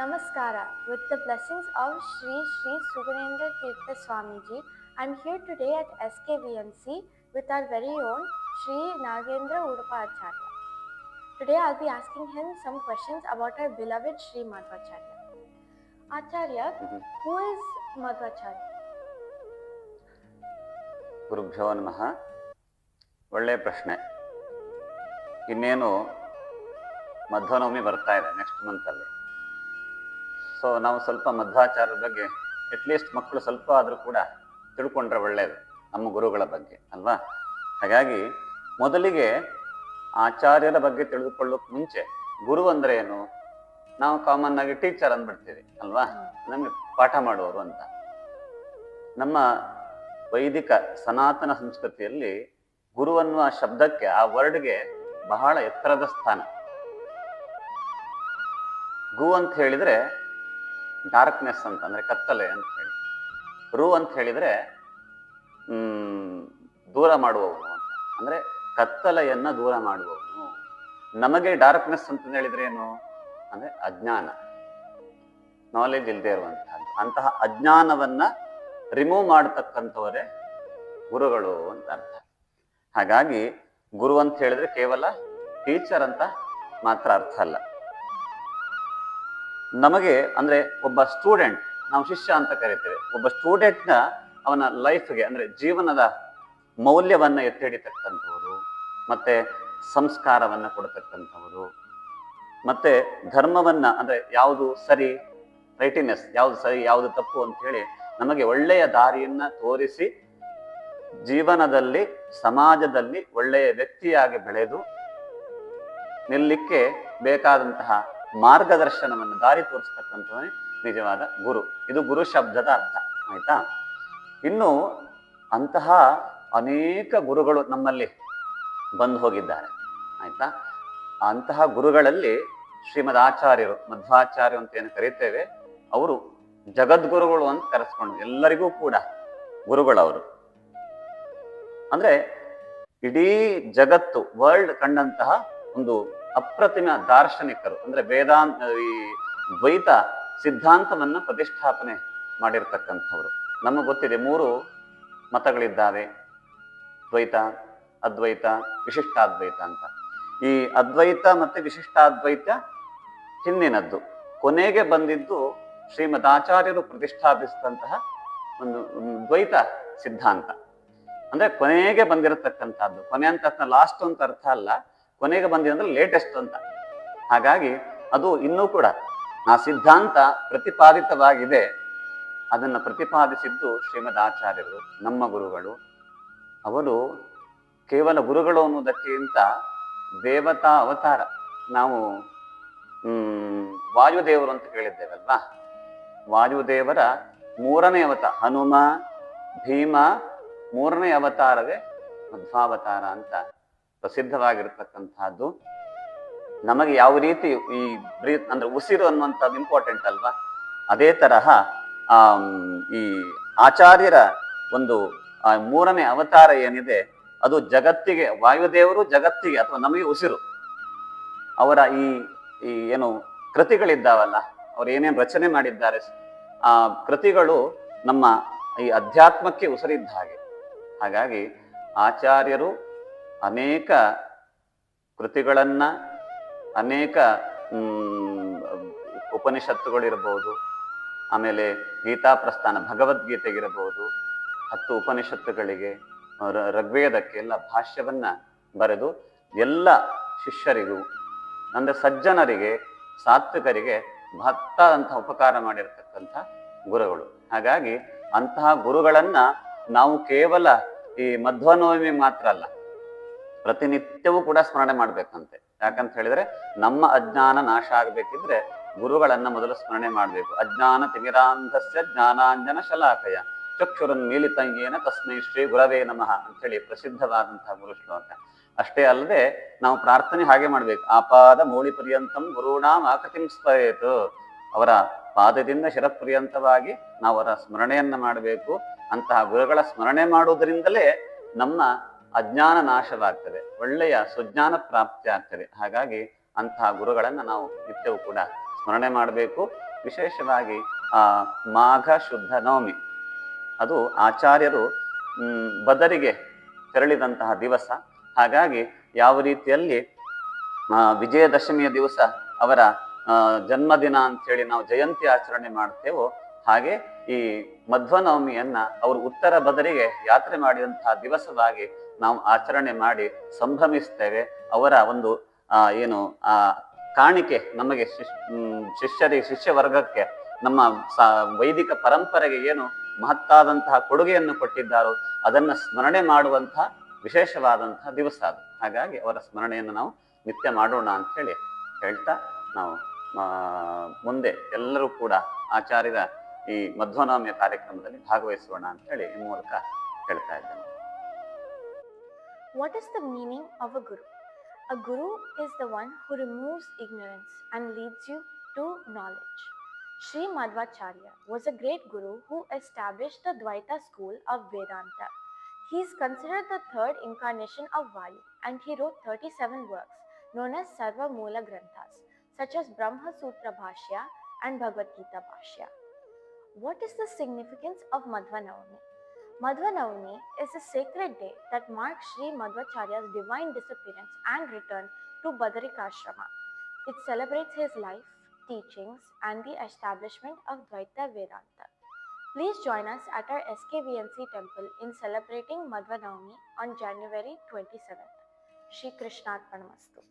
Namaskara. With the blessings of Sri Sri Sugunendra Tirtha Swamiji, I am here today at SKVMC with our very own Sri Nagendra Udapa Acharya. Today I will be asking him some questions about our beloved Sri Madhvacharya. Acharya, who is Madhvacharya? ಗುರುಭ್ಯೋ ನಮಃ. ಒಳ್ಳೆಯ ಪ್ರಶ್ನೆ. ಇನ್ನೇನು ಮಧ್ವನವಮಿ ಬರ್ತಾ ಇದೆ next ಮಂತಲ್ಲಿ. So ನಾವು ಸ್ವಲ್ಪ ಮಧ್ವಾಚಾರ್ಯರ ಬಗ್ಗೆ ಅಟ್ಲೀಸ್ಟ್ ಮಕ್ಕಳು ಸ್ವಲ್ಪ ಆದರೂ ಕೂಡ ತಿಳ್ಕೊಂಡ್ರೆ ಒಳ್ಳೆಯದು ನಮ್ಮ ಗುರುಗಳ ಬಗ್ಗೆ ಅಲ್ವಾ. ಹಾಗಾಗಿ ಮೊದಲಿಗೆ ಆಚಾರ್ಯರ ಬಗ್ಗೆ ತಿಳಿದುಕೊಳ್ಳೋಕೆ ಮುಂಚೆ ಗುರು ಅಂದರೆ ಏನು, ನಾವು ಕಾಮನ್ ಆಗಿ ಟೀಚರ್ ಅಂದ್ಬಿಡ್ತೀವಿ ಅಲ್ವಾ, ನಮಗೆ ಪಾಠ ಮಾಡುವವರು ಅಂತ. ನಮ್ಮ ವೈದಿಕ ಸನಾತನ ಸಂಸ್ಕೃತಿಯಲ್ಲಿ ಗುರು ಅನ್ನುವ ಶಬ್ದಕ್ಕೆ, ಆ ವರ್ಡ್ಗೆ ಬಹಳ ಎತ್ತರದ ಸ್ಥಾನ. ಗು ಅಂತ ಹೇಳಿದ್ರೆ ಡಾರ್ಕ್ನೆಸ್ ಅಂತ, ಅಂದ್ರೆ ಕತ್ತಲೆ ಅಂತ ಹೇಳಿ. ರು ಅಂತ ಹೇಳಿದ್ರೆ ದೂರ ಮಾಡುವವನು ಅಂತ, ಅಂದ್ರೆ ಕತ್ತಲೆಯನ್ನ ದೂರ ಮಾಡುವವನು. ನಮಗೆ ಡಾರ್ಕ್ನೆಸ್ ಅಂತ ಹೇಳಿದ್ರೆ ಏನು ಅಂದ್ರೆ ಅಜ್ಞಾನ, ನಾಲೆಜ್ ಇಲ್ಲದೆ ಇರುವಂತಹದ್ದು. ಅಂತಹ ಅಜ್ಞಾನವನ್ನ ರಿಮೂವ್ ಮಾಡತಕ್ಕಂಥವರೇ ಗುರುಗಳು ಅಂತ ಅರ್ಥ. ಹಾಗಾಗಿ ಗುರು ಅಂತ ಹೇಳಿದ್ರೆ ಕೇವಲ ಟೀಚರ್ ಅಂತ ಮಾತ್ರ ಅರ್ಥ ಅಲ್ಲ. ನಮಗೆ ಅಂದ್ರೆ ಒಬ್ಬ ಸ್ಟೂಡೆಂಟ್, ನಾವು ಶಿಷ್ಯ ಅಂತ ಕರಿತೇವೆ. ಒಬ್ಬ ಸ್ಟೂಡೆಂಟ್ನ ಅವನ ಲೈಫ್ಗೆ ಅಂದ್ರೆ ಜೀವನದ ಮೌಲ್ಯವನ್ನ ಎತ್ತಿ ಹಿಡಿತಕ್ಕಂಥವರು, ಮತ್ತೆ ಸಂಸ್ಕಾರವನ್ನ ಕೊಡತಕ್ಕಂಥವರು, ಮತ್ತೆ ಧರ್ಮವನ್ನ ಅಂದ್ರೆ ಯಾವುದು ಸರಿ, ರೈಟಿನೆಸ್ ಯಾವುದು ಸರಿ ಯಾವುದು ತಪ್ಪು ಅಂತ ಹೇಳಿ ನಮಗೆ ಒಳ್ಳೆಯ ದಾರಿಯನ್ನ ತೋರಿಸಿ ಜೀವನದಲ್ಲಿ ಸಮಾಜದಲ್ಲಿ ಒಳ್ಳೆಯ ವ್ಯಕ್ತಿಯಾಗಿ ಬೆಳೆದು ನಿಲ್ಲಕ್ಕೆ ಬೇಕಾದಂತಹ ಮಾರ್ಗದರ್ಶನವನ್ನು ದಾರಿ ತೋರಿಸ್ತಕ್ಕಂಥವನೇ ನಿಜವಾದ ಗುರು. ಇದು ಗುರು ಶಬ್ದದ ಅರ್ಥ. ಆಯ್ತಾ. ಇನ್ನು ಅಂತಹ ಅನೇಕ ಗುರುಗಳು ನಮ್ಮಲ್ಲಿ ಬಂದು ಹೋಗಿದ್ದಾರೆ. ಆಯ್ತಾ. ಅಂತಹ ಗುರುಗಳಲ್ಲಿ ಶ್ರೀಮದ್ ಆಚಾರ್ಯರು, ಮಧ್ವಾಚಾರ್ಯರು ಅಂತ ಏನು ಕರೀತೇವೆ, ಅವರು ಜಗದ್ಗುರುಗಳು ಅಂತ ಕರೆಸ್ಕೊಂಡು ಎಲ್ಲರಿಗೂ ಕೂಡ ಗುರುಗಳವರು. ಅಂದ್ರೆ ಇಡೀ ಜಗತ್ತು ವರ್ಲ್ಡ್ ಕಂಡಂತಹ ಒಂದು ಅಪ್ರತಿಮ ದಾರ್ಶನಿಕರು. ಅಂದ್ರೆ ವೇದಾಂತ, ಈ ದ್ವೈತ ಸಿದ್ಧಾಂತವನ್ನ ಪ್ರತಿಷ್ಠಾಪನೆ ಮಾಡಿರ್ತಕ್ಕಂಥವ್ರು. ನಮಗೆ ಗೊತ್ತಿದೆ 3 ಮತಗಳಿದ್ದಾವೆ, ದ್ವೈತ, ಅದ್ವೈತ, ವಿಶಿಷ್ಟಾದ್ವೈತ ಅಂತ. ಈ ಅದ್ವೈತ ಮತ್ತೆ ವಿಶಿಷ್ಟಾದ್ವೈತ ಹಿಂದಿನದ್ದು. ಕೊನೆಗೆ ಬಂದಿದ್ದು ಶ್ರೀಮದ್ ಆಚಾರ್ಯರು ಪ್ರತಿಷ್ಠಾಪಿಸಿದಂತಹ ಒಂದು ದ್ವೈತ ಸಿದ್ಧಾಂತ. ಅಂದ್ರೆ ಕೊನೆಗೆ ಬಂದಿರತಕ್ಕಂಥದ್ದು. ಕೊನೆ ಅಂತ ಲಾಸ್ಟ್ ಅಂತ ಅರ್ಥ ಅಲ್ಲ, ಕೊನೆಗೆ ಬಂದಿದೆ ಅಂದ್ರೆ ಲೇಟೆಸ್ಟ್ ಅಂತ. ಹಾಗಾಗಿ ಅದು ಇನ್ನೂ ಕೂಡ ಆ ಸಿದ್ಧಾಂತ ಪ್ರತಿಪಾದಿತವಾಗಿದೆ. ಅದನ್ನು ಪ್ರತಿಪಾದಿಸಿದ್ದು ಶ್ರೀಮದ್ ಆಚಾರ್ಯರು, ನಮ್ಮ ಗುರುಗಳು. ಅವರು ಕೇವಲ ಗುರುಗಳು ಅನ್ನೋದಕ್ಕಿಂತ ದೇವತಾ ಅವತಾರ. ನಾವು ವಾಯುದೇವರು ಅಂತ ಕೇಳಿದ್ದೇವಲ್ವಾ, ವಾಯುದೇವರ 3ನೇ ಅವತಾರ ಹನುಮ, ಭೀಮ, 3ನೇ ಅವತಾರವೇ ಮಧ್ವಾವತಾರ ಅಂತ ಪ್ರಸಿದ್ಧವಾಗಿರ್ತಕ್ಕಂಥದ್ದು. ನಮಗೆ ಯಾವ ರೀತಿ ಈ ಬ್ರೀತ್ ಅಂದ್ರೆ ಉಸಿರು ಅನ್ನುವಂಥದ್ದು ಇಂಪಾರ್ಟೆಂಟ್ ಅಲ್ವಾ, ಅದೇ ತರಹ ಈ ಆಚಾರ್ಯರ ಒಂದು 3ನೇ ಅವತಾರ ಏನಿದೆ ಅದು ಜಗತ್ತಿಗೆ, ವಾಯುದೇವರು ಜಗತ್ತಿಗೆ ಅಥವಾ ನಮಗೆ ಉಸಿರು. ಅವರ ಈ ಏನು ಕೃತಿಗಳಿದ್ದಾವಲ್ಲ, ಅವ್ರು ಏನೇನು ರಚನೆ ಮಾಡಿದ್ದಾರೆ, ಆ ಕೃತಿಗಳು ನಮ್ಮ ಈ ಅಧ್ಯಾತ್ಮಕ್ಕೆ ಉಸಿರಿದ್ದ ಹಾಗೆ. ಹಾಗಾಗಿ ಆಚಾರ್ಯರು ಅನೇಕ ಕೃತಿಗಳನ್ನ, ಅನೇಕ ಉಪನಿಷತ್ತುಗಳಿರ್ಬೋದು, ಆಮೇಲೆ ಗೀತಾ ಪ್ರಸ್ಥಾನ ಭಗವದ್ಗೀತೆಗಿರಬಹುದು, 10 ಉಪನಿಷತ್ತುಗಳಿಗೆ, ಋಗ್ವೇದಕ್ಕೆ ಎಲ್ಲ ಭಾಷ್ಯವನ್ನ ಬರೆದು ಎಲ್ಲ ಶಿಷ್ಯರಿಗೂ ಅಂದ್ರೆ ಸಜ್ಜನರಿಗೆ, ಸಾತ್ವಿಕರಿಗೆ ಮಹತ್ತಾದಂತಹ ಉಪಕಾರ ಮಾಡಿರ್ತಕ್ಕಂಥ ಗುರುಗಳು. ಹಾಗಾಗಿ ಅಂತಹ ಗುರುಗಳನ್ನ ನಾವು ಕೇವಲ ಈ ಮಧ್ವನವಮಿ ಮಾತ್ರ ಅಲ್ಲ, ಪ್ರತಿನಿತ್ಯವೂ ಕೂಡ ಸ್ಮರಣೆ ಮಾಡ್ಬೇಕಂತೆ. ಯಾಕಂತ ಹೇಳಿದ್ರೆ ನಮ್ಮ ಅಜ್ಞಾನ ನಾಶ ಆಗ್ಬೇಕಿದ್ರೆ ಗುರುಗಳನ್ನ ಮೊದಲು ಸ್ಮರಣೆ ಮಾಡ್ಬೇಕು. ಅಜ್ಞಾನ ತಿಮಿರಾಂಧಸ್ಯ ಜ್ಞಾನಾಂಜನ ಶಲಾಕಯ ಚಕ್ಷುರನ್ಮೀಲಿತಂಗೇನ ತಸ್ಮೈ ಶ್ರೀ ಗುರವೇ ನಮಃ ಅಂತ ಹೇಳಿ ಪ್ರಸಿದ್ಧವಾದಂತಹ ಗುರು ಶ್ಲೋಕ. ಅಷ್ಟೇ ಅಲ್ಲದೆ ನಾವು ಪ್ರಾರ್ಥನೆ ಹಾಗೆ ಮಾಡ್ಬೇಕು. ಆಪಾದ ಮೌಳಿ ಪರ್ಯಂತಂ ಗುರುಣಾಂ ಆಕತಿಂ ಸ್ಮರೇತ್. ಅವರ ಪಾದದಿಂದ ಶಿರಪರ್ಯಂತವಾಗಿ ನಾವು ಅವರ ಸ್ಮರಣೆಯನ್ನ ಮಾಡಬೇಕು. ಅಂತಹ ಗುರುಗಳ ಸ್ಮರಣೆ ಮಾಡುವುದರಿಂದಲೇ ನಮ್ಮ ಅಜ್ಞಾನ ನಾಶವಾಗ್ತದೆ, ಒಳ್ಳೆಯ ಸುಜ್ಞಾನ ಪ್ರಾಪ್ತಿ ಆಗ್ತದೆ. ಹಾಗಾಗಿ ಅಂತಹ ಗುರುಗಳನ್ನ ನಾವು ನಿತ್ಯವೂ ಕೂಡ ಸ್ಮರಣೆ ಮಾಡಬೇಕು. ವಿಶೇಷವಾಗಿ ಆ ಮಾಘ ಶುದ್ಧ ನವಮಿ, ಅದು ಆಚಾರ್ಯರು ಬದರಿಗೆ ತೆರಳಿದಂತಹ ದಿವಸ. ಹಾಗಾಗಿ ಯಾವ ರೀತಿಯಲ್ಲಿ ವಿಜಯದಶಮಿಯ ದಿವಸ ಅವರ ಜನ್ಮದಿನ ಅಂತೇಳಿ ನಾವು ಜಯಂತಿ ಆಚರಣೆ ಮಾಡ್ತೇವೋ, ಹಾಗೆ ಈ ಮಧ್ವನವಮಿಯನ್ನ ಅವರು ಉತ್ತರ ಬದರಿಗೆ ಯಾತ್ರೆ ಮಾಡಿದಂತಹ ದಿವಸವಾಗಿ ನಾವು ಆಚರಣೆ ಮಾಡಿ ಸಂಭ್ರಮಿಸ್ತೇವೆ. ಅವರ ಒಂದು ಏನು ಕಾಣಿಕೆ ನಮಗೆ ಶಿಷ್ಯ ವರ್ಗಕ್ಕೆ, ನಮ್ಮ ವೈದಿಕ ಪರಂಪರೆಗೆ ಏನು ಮಹತ್ತಾದಂತಹ ಕೊಡುಗೆಯನ್ನು ಕೊಟ್ಟಿದ್ದಾರೋ ಅದನ್ನು ಸ್ಮರಣೆ ಮಾಡುವಂತಹ ವಿಶೇಷವಾದಂತಹ ದಿವಸ ಅದು. ಹಾಗಾಗಿ ಅವರ ಸ್ಮರಣೆಯನ್ನು ನಾವು ನಿತ್ಯ ಮಾಡೋಣ ಅಂತ ಹೇಳಿ ಹೇಳ್ತಾ, ನಾವು ಮುಂದೆ ಎಲ್ಲರೂ ಕೂಡ ಆಚಾರ್ಯರ ಈ ಮಧ್ವನವಮಿಯ ಕಾರ್ಯಕ್ರಮದಲ್ಲಿ ಭಾಗವಹಿಸೋಣ ಅಂತ ಹೇಳಿ ಈ ಮೂಲಕ ಹೇಳ್ತಾ ಇದ್ದೇನೆ. What is the meaning of a guru? A guru is the one who removes ignorance and leads you to knowledge. Sri Madhvacharya was a great guru who established the Dvaita school of Vedanta. He is considered the third incarnation of Vayu, and he wrote 37 works known as Sarva Moola Granthas, such as Brahma Sutra Bhashya and Bhagavad Gita Bhashya. What is the significance of Madhvanavami? Madhvanavami is a sacred day that marks Sri Madhvacharya's divine disappearance and return to Badarikashrama. It celebrates his life, teachings, and the establishment of Dvaita Vedanta. Please join us at our SKVNC temple in celebrating Madhvanavami on January 27th. Shri Krishnarpanamastu.